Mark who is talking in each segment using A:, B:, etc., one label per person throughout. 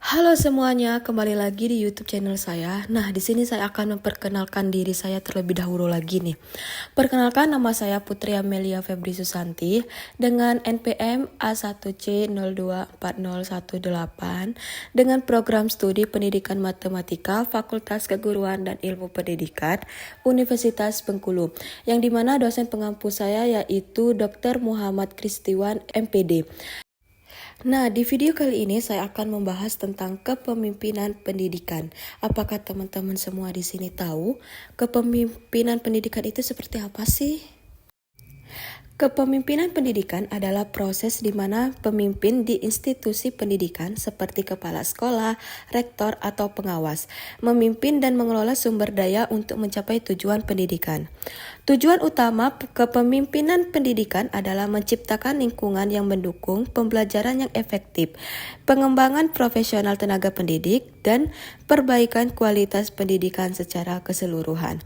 A: Halo semuanya, kembali lagi di YouTube channel saya. Nah, di sini saya akan memperkenalkan diri saya terlebih dahulu lagi nih. Perkenalkan, nama saya Putri Amelia Febri Susanti dengan NPM A1C024018 dengan program studi Pendidikan Matematika Fakultas Keguruan dan Ilmu Pendidikan Universitas Bengkulu, yang dimana dosen pengampu saya yaitu Dr. Muhammad Kristiwan MPD. Nah, di video kali ini saya akan membahas tentang kepemimpinan pendidikan. Apakah teman-teman semua di sini tahu kepemimpinan pendidikan itu seperti apa sih? Kepemimpinan pendidikan adalah proses di mana pemimpin di institusi pendidikan seperti kepala sekolah, rektor, atau pengawas memimpin dan mengelola sumber daya untuk mencapai tujuan pendidikan. Tujuan utama kepemimpinan pendidikan adalah menciptakan lingkungan yang mendukung pembelajaran yang efektif, pengembangan profesional tenaga pendidik, dan perbaikan kualitas pendidikan secara keseluruhan.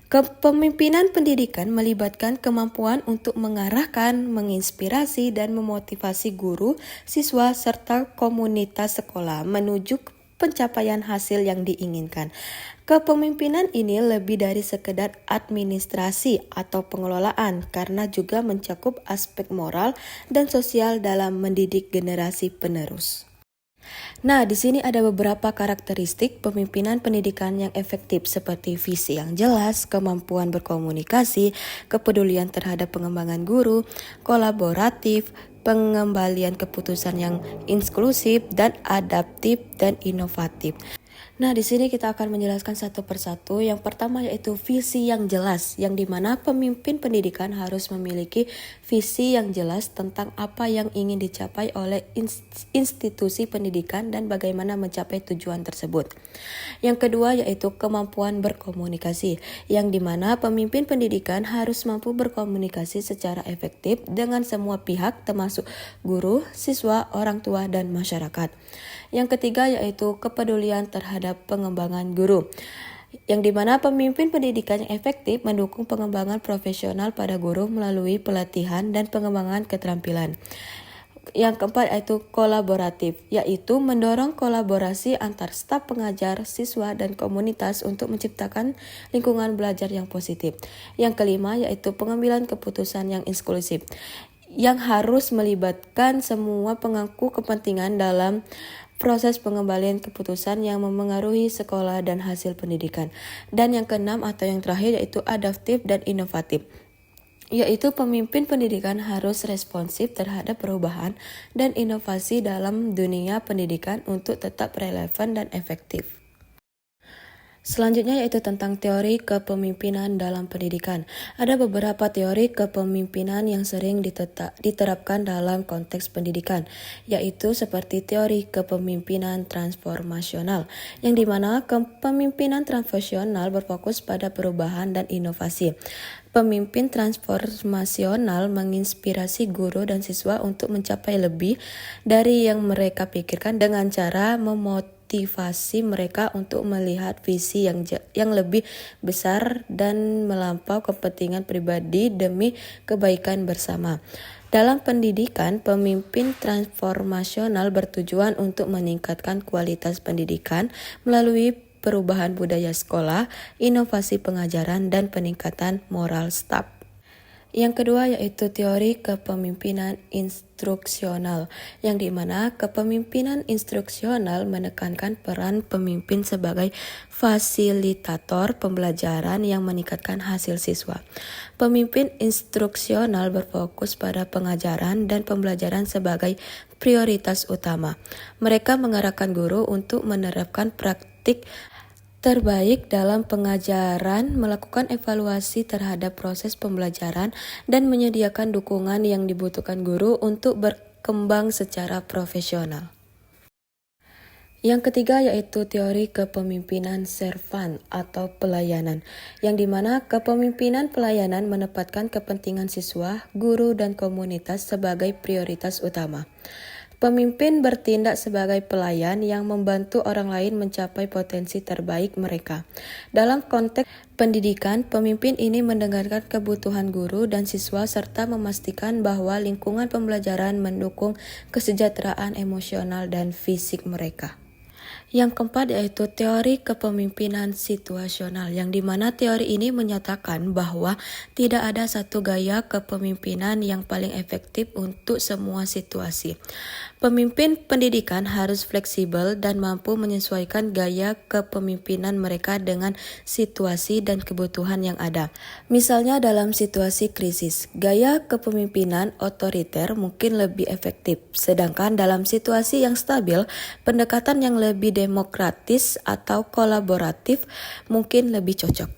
A: Kepemimpinan pendidikan melibatkan kemampuan untuk mengarahkan, menginspirasi, dan memotivasi guru, siswa, serta komunitas sekolah menuju pencapaian hasil yang diinginkan. Kepemimpinan ini lebih dari sekedar administrasi atau pengelolaan karena juga mencakup aspek moral dan sosial dalam mendidik generasi penerus. Nah, di sini ada beberapa karakteristik pemimpinan pendidikan yang efektif seperti visi yang jelas, kemampuan berkomunikasi, kepedulian terhadap pengembangan guru, kolaboratif, pengembalian keputusan yang inklusif dan adaptif dan inovatif. Nah, di sini kita akan menjelaskan satu persatu. Yang pertama yaitu visi yang jelas, yang dimana pemimpin pendidikan harus memiliki visi yang jelas tentang apa yang ingin dicapai oleh institusi pendidikan dan bagaimana mencapai tujuan tersebut. Yang kedua yaitu kemampuan berkomunikasi, yang dimana pemimpin pendidikan harus mampu berkomunikasi secara efektif dengan semua pihak termasuk guru, siswa, orang tua, dan masyarakat. Yang ketiga yaitu kepedulian terhadap pengembangan guru, yang dimana pemimpin pendidikan yang efektif mendukung pengembangan profesional pada guru melalui pelatihan dan pengembangan keterampilan. Yang keempat yaitu kolaboratif, yaitu mendorong kolaborasi antar staf pengajar, siswa, dan komunitas untuk menciptakan lingkungan belajar yang positif. Yang kelima yaitu pengambilan keputusan yang inklusif, yang harus melibatkan semua pemangku kepentingan dalam proses pengembalian keputusan yang memengaruhi sekolah dan hasil pendidikan. Dan yang keenam atau yang terakhir yaitu adaptif dan inovatif, yaitu pemimpin pendidikan harus responsif terhadap perubahan dan inovasi dalam dunia pendidikan untuk tetap relevan dan efektif. Selanjutnya yaitu tentang teori kepemimpinan dalam pendidikan. Ada beberapa teori kepemimpinan yang sering diterapkan dalam konteks pendidikan, yaitu seperti teori kepemimpinan transformasional, yang dimana kepemimpinan transformasional berfokus pada perubahan dan inovasi. Pemimpin transformasional menginspirasi guru dan siswa untuk mencapai lebih dari yang mereka pikirkan dengan cara memotivasi mereka untuk melihat visi yang lebih besar dan melampaui kepentingan pribadi demi kebaikan bersama. Dalam pendidikan, pemimpin transformasional bertujuan untuk meningkatkan kualitas pendidikan melalui perubahan budaya sekolah, inovasi pengajaran, dan peningkatan moral staf. Yang kedua yaitu teori kepemimpinan instruksional, yang dimana kepemimpinan instruksional menekankan peran pemimpin sebagai fasilitator pembelajaran yang meningkatkan hasil siswa. Pemimpin instruksional berfokus pada pengajaran dan pembelajaran sebagai prioritas utama. Mereka mengarahkan guru untuk menerapkan praktik terbaik dalam pengajaran, melakukan evaluasi terhadap proses pembelajaran, dan menyediakan dukungan yang dibutuhkan guru untuk berkembang secara profesional. Yang ketiga yaitu teori kepemimpinan servant atau pelayanan, yang dimana kepemimpinan pelayanan menempatkan kepentingan siswa, guru, dan komunitas sebagai prioritas utama. Pemimpin bertindak sebagai pelayan yang membantu orang lain mencapai potensi terbaik mereka. Dalam konteks pendidikan, pemimpin ini mendengarkan kebutuhan guru dan siswa serta memastikan bahwa lingkungan pembelajaran mendukung kesejahteraan emosional dan fisik mereka. Yang keempat yaitu teori kepemimpinan situasional, yang dimana teori ini menyatakan bahwa tidak ada satu gaya kepemimpinan yang paling efektif untuk semua situasi. Pemimpin pendidikan harus fleksibel dan mampu menyesuaikan gaya kepemimpinan mereka dengan situasi dan kebutuhan yang ada. Misalnya dalam situasi krisis, gaya kepemimpinan otoriter mungkin lebih efektif, sedangkan dalam situasi yang stabil, pendekatan yang lebih demokratis atau kolaboratif mungkin lebih cocok.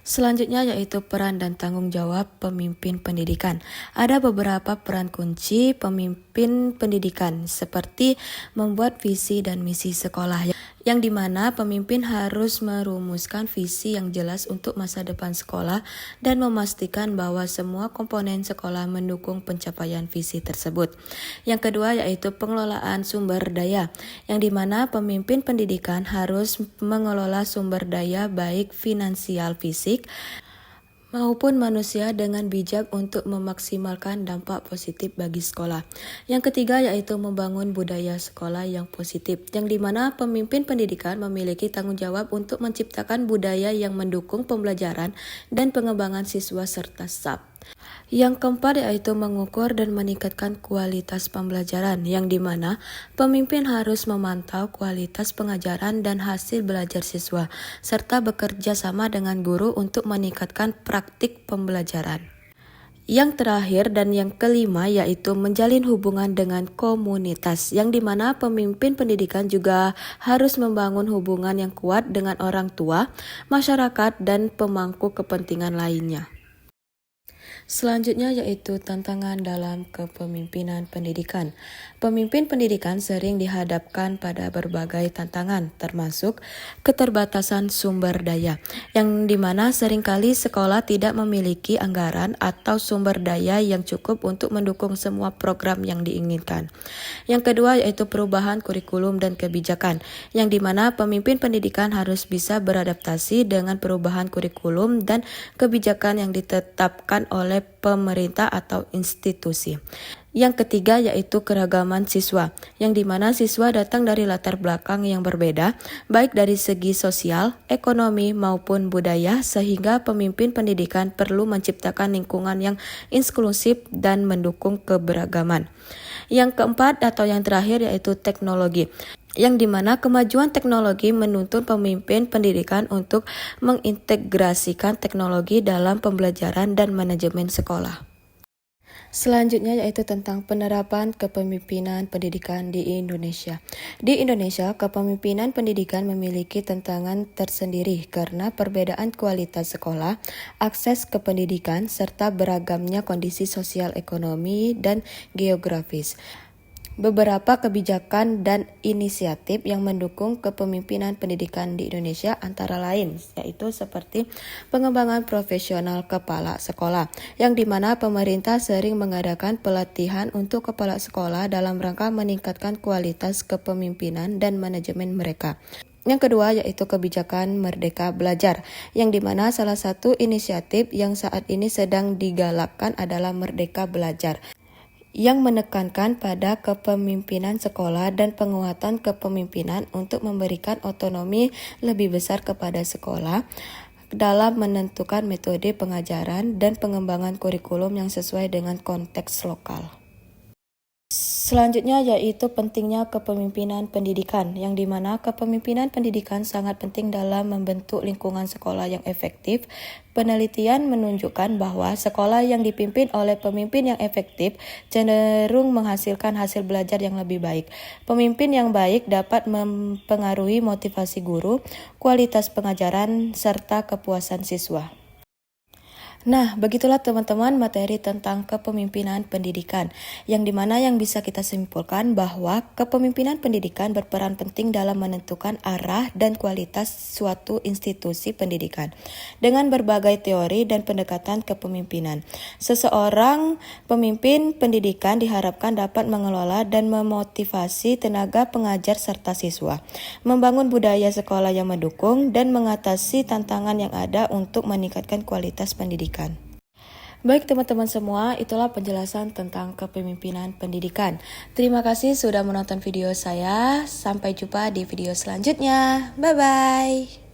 A: Selanjutnya yaitu peran dan tanggung jawab pemimpin pendidikan. Ada beberapa peran kunci pemimpin pendidikan seperti membuat visi dan misi sekolah, yang dimana pemimpin harus merumuskan visi yang jelas untuk masa depan sekolah dan memastikan bahwa semua komponen sekolah mendukung pencapaian visi tersebut. Yang kedua yaitu pengelolaan sumber daya, yang dimana pemimpin pendidikan harus mengelola sumber daya baik finansial fisik maupun manusia dengan bijak untuk memaksimalkan dampak positif bagi sekolah. Yang ketiga yaitu membangun budaya sekolah yang positif, yang dimana pemimpin pendidikan memiliki tanggung jawab untuk menciptakan budaya yang mendukung pembelajaran dan pengembangan siswa serta staf. Yang keempat yaitu mengukur dan meningkatkan kualitas pembelajaran, yang dimana pemimpin harus memantau kualitas pengajaran dan hasil belajar siswa, serta bekerja sama dengan guru untuk meningkatkan praktik pembelajaran. Yang terakhir dan yang kelima yaitu menjalin hubungan dengan komunitas, yang dimana pemimpin pendidikan juga harus membangun hubungan yang kuat dengan orang tua, masyarakat, dan pemangku kepentingan lainnya. Selanjutnya yaitu tantangan dalam kepemimpinan pendidikan. Pemimpin pendidikan sering dihadapkan pada berbagai tantangan, termasuk keterbatasan sumber daya, yang dimana seringkali sekolah tidak memiliki anggaran atau sumber daya yang cukup untuk mendukung semua program yang diinginkan. Yang kedua yaitu perubahan kurikulum dan kebijakan, yang dimana pemimpin pendidikan harus bisa beradaptasi dengan perubahan kurikulum dan kebijakan yang ditetapkan oleh pemerintah atau institusi. Yang ketiga yaitu keragaman siswa, yang dimana siswa datang dari latar belakang yang berbeda, baik dari segi sosial, ekonomi, maupun budaya, sehingga pemimpin pendidikan perlu menciptakan lingkungan yang inklusif dan mendukung keberagaman. Yang keempat atau yang terakhir yaitu teknologi, yang dimana kemajuan teknologi menuntut pemimpin pendidikan untuk mengintegrasikan teknologi dalam pembelajaran dan manajemen sekolah. Selanjutnya yaitu tentang penerapan kepemimpinan pendidikan di Indonesia. Di Indonesia, kepemimpinan pendidikan memiliki tantangan tersendiri karena perbedaan kualitas sekolah, akses ke pendidikan, serta beragamnya kondisi sosial ekonomi dan geografis. Beberapa kebijakan dan inisiatif yang mendukung kepemimpinan pendidikan di Indonesia antara lain yaitu seperti pengembangan profesional kepala sekolah, yang dimana pemerintah sering mengadakan pelatihan untuk kepala sekolah dalam rangka meningkatkan kualitas kepemimpinan dan manajemen mereka. Yang kedua yaitu kebijakan Merdeka Belajar, yang dimana salah satu inisiatif yang saat ini sedang digalakkan adalah Merdeka Belajar, yang menekankan pada kepemimpinan sekolah dan penguatan kepemimpinan untuk memberikan otonomi lebih besar kepada sekolah dalam menentukan metode pengajaran dan pengembangan kurikulum yang sesuai dengan konteks lokal. Selanjutnya yaitu pentingnya kepemimpinan pendidikan, yang dimana kepemimpinan pendidikan sangat penting dalam membentuk lingkungan sekolah yang efektif. Penelitian menunjukkan bahwa sekolah yang dipimpin oleh pemimpin yang efektif cenderung menghasilkan hasil belajar yang lebih baik. Pemimpin yang baik dapat mempengaruhi motivasi guru, kualitas pengajaran, serta kepuasan siswa. Nah, begitulah teman-teman materi tentang kepemimpinan pendidikan, yang dimana yang bisa kita simpulkan bahwa kepemimpinan pendidikan berperan penting dalam menentukan arah dan kualitas suatu institusi pendidikan. Dengan berbagai teori dan pendekatan kepemimpinan, seseorang pemimpin pendidikan diharapkan dapat mengelola dan memotivasi tenaga pengajar serta siswa, membangun budaya sekolah yang mendukung, dan mengatasi tantangan yang ada untuk meningkatkan kualitas pendidikan. Baik teman-teman semua, itulah penjelasan tentang kepemimpinan pendidikan. Terima kasih sudah menonton video saya. Sampai jumpa di video selanjutnya. Bye-bye.